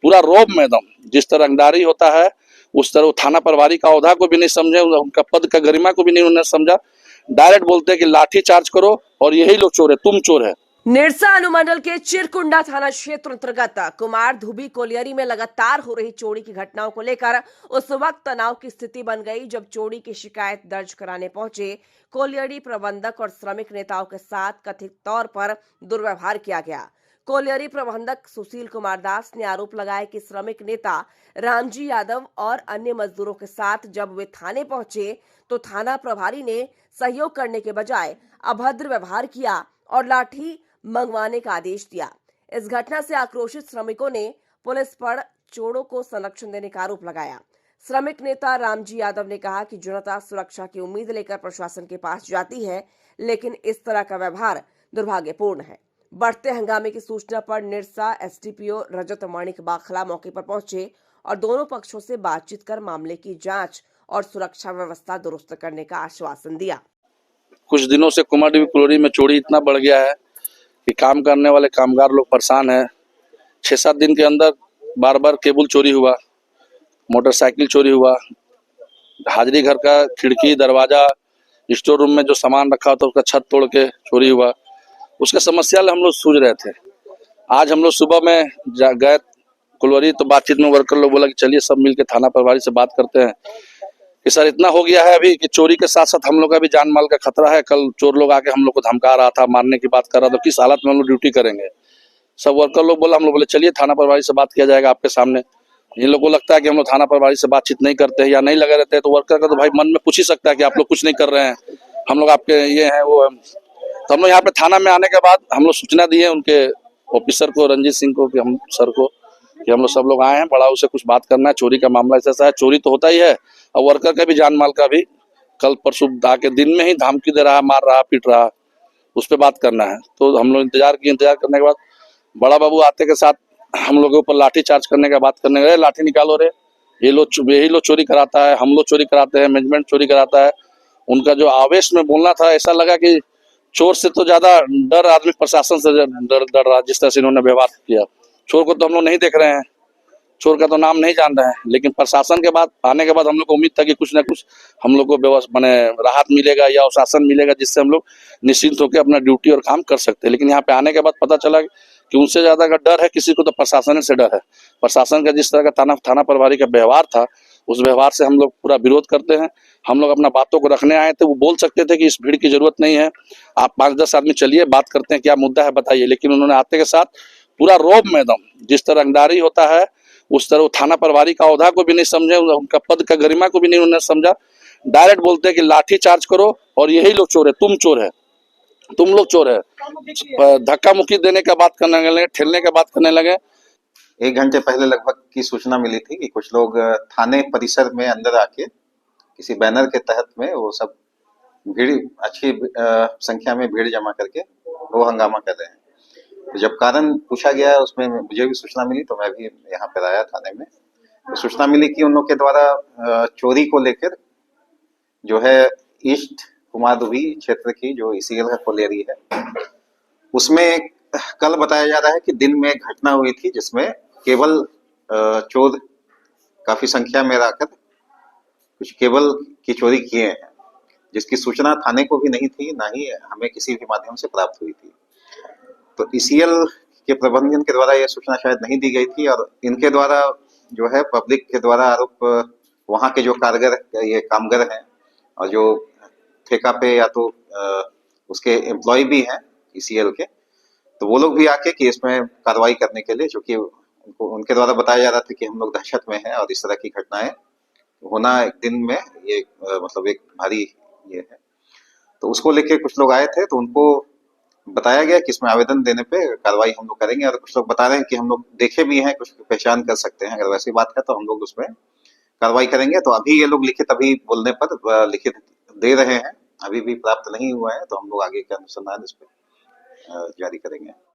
पूरा रौब में एकदम, जिस तरह रंगदारी होता है उस तरह वो थाना प्रभारी का औहदा को भी नहीं समझे, उनका पद का गरिमा को भी नहीं उन्होंने समझा। डायरेक्ट बोलते हैं कि लाठी चार्ज करो और यही लोग चोर है, तुम चोर है। निरसा अनुमंडल के चिरकुंडा थाना क्षेत्र अंतर्गत कुमार धुबी कोलियरी में लगातार हो रही चोरी की घटनाओं को लेकर उस वक्त तनाव की स्थिति बन गई जब चोरी की शिकायत दर्ज कराने पहुंचे कोलियरी प्रबंधक और श्रमिक नेताओं के साथ कथित तौर पर दुर्व्यवहार किया गया। कोलियरी प्रबंधक सुशील कुमार दास ने आरोप लगाया कि श्रमिक नेता रामजी यादव और अन्य मजदूरों के साथ जब वे थाने पहुंचे तो थाना प्रभारी ने सहयोग करने के बजाय अभद्र व्यवहार किया और लाठी मंगवाने का आदेश दिया। इस घटना से आक्रोशित श्रमिकों ने पुलिस पर चोरों को संरक्षण देने का आरोप लगाया। श्रमिक नेता रामजी यादव ने कहा कि जनता सुरक्षा की उम्मीद लेकर प्रशासन के पास जाती है, लेकिन इस तरह का व्यवहार दुर्भाग्यपूर्ण है। बढ़ते हंगामे की सूचना पर निरसा एसडीपीओ रजत माणिक बाखला मौके पर पहुंचे और दोनों पक्षों से बातचीत कर मामले की जांच और सुरक्षा व्यवस्था दुरुस्त करने का आश्वासन दिया। कुछ दिनों से कुमारडीह कोलियरी में चोरी इतना बढ़ गया है कि काम करने वाले कामगार लोग परेशान हैं। 6-7 दिन के अंदर बार बार केबल चोरी हुआ, मोटरसाइकिल चोरी हुआ, हाजिरी घर का खिड़की दरवाजा, स्टोर रूम में जो सामान रखा था उसका छत तोड़ के चोरी हुआ। उसके समस्या हम लोग सूझ रहे थे। आज हम लोग सुबह में गए कोलियरी, तो बातचीत में वर्कर लोग बोला कि चलिए सब मिलकर थाना प्रभारी से बात करते हैं कि सर इतना हो गया है अभी कि चोरी के साथ साथ हम लोग का भी जान माल का खतरा है। कल चोर लोग आके हम लोग को धमका रहा था, मारने की बात कर रहा था, किस हालत में हम लोग ड्यूटी करेंगे। सब वर्कर लोग बोला, हम लोग बोले चलिए थाना प्रभारी से बात किया जाएगा आपके सामने। इन लोगों को लगता है कि हम लोग थाना प्रभारी से बातचीत नहीं करते हैं या नहीं लगे रहते हैं, तो वर्कर का तो भाई मन में पूछ ही सकता है कि आप लोग कुछ नहीं कर रहे हैं, हम लोग आपके ये हैं वो है। तो हम लोग यहाँ पे थाना में आने के बाद हम लोग सूचना दिए उनके ऑफिसर को, रंजीत सिंह को, कि हम सर को कि हम लोग सब लोग आए हैं, बड़ा उसे कुछ बात करना है, चोरी का मामला ऐसा है। चोरी तो होता ही है और वर्कर का भी जान माल का भी कल परसों आके दिन में ही धमकी दे रहा, मार रहा, पीट रहा, उस पर बात करना है। तो हम लोग इंतजार करने के बाद बड़ा बाबू आते के साथ हम लोगों पर लाठी चार्ज करने का बात करने गए। लाठी निकालो रे, यही लोग चोरी कराता है, हम लोग चोरी कराते हैं, मैनेजमेंट चोरी कराता है। उनका जो आवेश में बोलना था, ऐसा लगा कि चोर से तो ज्यादा डर आदमी प्रशासन से डर रहा, जिस तरह से इन्होंने व्यवहार किया। चोर को तो हम लोग नहीं देख रहे हैं, चोर का तो नाम नहीं जान रहे हैं, लेकिन प्रशासन के बाद आने के बाद हम लोग को उम्मीद था कि कुछ ना कुछ हम लोग को व्यवस्था माने राहत मिलेगा या शासन मिलेगा, जिससे हम लोग निश्चिंत होकर अपना ड्यूटी और काम कर सकते हैं। लेकिन यहाँ पे आने के बाद पता चला कि उनसे ज्यादा अगर डर है किसी को तो प्रशासन से डर है। प्रशासन का जिस तरह का थाना प्रभारी का व्यवहार था, उस व्यवहार से हम लोग पूरा विरोध करते हैं। हम लोग अपना बातों को रखने आए थे। वो बोल सकते थे कि इस भीड़ की जरूरत नहीं है, आप 5-10 आदमी चलिए बात करते हैं, क्या मुद्दा है बताइए। लेकिन उन्होंने आते के साथ पूरा रौब में एकदम, जिस तरह रंगदारी होता है उस तरह वो थाना प्रभारी का औहदा को भी नहीं समझे, उनका पद का गरिमा को भी नहीं उन्होंने समझा। डायरेक्ट बोलते हैं कि लाठी चार्ज करो और यही लोग चोर है, तुम चोर है, तुम लोग चोर है। धक्का मुक्की देने का बात करने लगे, ठेलने का बात करने लगे। 1 घंटे पहले लगभग की सूचना मिली थी कि कुछ लोग थाने परिसर में अंदर आके किसी बैनर के तहत में वो सब भीड़, अच्छी संख्या में भीड़ जमा करके वो हंगामा कर रहे हैं। तो जब कारण पूछा गया, उसमें मुझे भी सूचना मिली, तो मैं भी यहाँ पर आया थाने में। तो सूचना मिली कि उन लोग के द्वारा चोरी को लेकर जो है ईस्ट कुमारधुबी क्षेत्र की जो ईसीएल का कोलियरी है, उसमें कल बताया जा रहा है कि दिन में एक घटना हुई थी जिसमें केबल चोर काफी संख्या में आकर कुछ केबल की चोरी किए हैं, जिसकी सूचना थाने को भी नहीं थी, ना ही हमें किसी भी माध्यम से प्राप्त हुई थी। तो ईसीएल के प्रबंधन के द्वारा यह सूचना शायद नहीं दी गई थी और इनके द्वारा जो है पब्लिक के द्वारा आरोप, वहाँ के जो ये कामगार हैं और जो ठेका पे या तो उसके एम्प्लॉय भी हैं ईसीएल के, तो वो लोग भी आके कि इसमें कार्रवाई करने के लिए, क्योंकि उनके द्वारा बताया जा रहा था कि हम लोग दहशत में हैं और इस तरह की घटनाएं होना एक दिन में ये मतलब एक भारी ये है। तो उसको लेके कुछ लोग आए थे, तो उनको बताया गया कि इसमें आवेदन देने पे कार्रवाई हम लोग करेंगे। और कुछ लोग बता रहे हैं कि हम लोग देखे भी हैं, कुछ पहचान कर सकते हैं, अगर वैसी बात है तो हम लोग उसमें कार्रवाई करेंगे। तो अभी ये लोग लिखित अभी बोलने पर लिखित दे रहे हैं, अभी भी प्राप्त नहीं हुआ है, तो हम लोग आगे के अनुसंधान इस पे जारी करेंगे।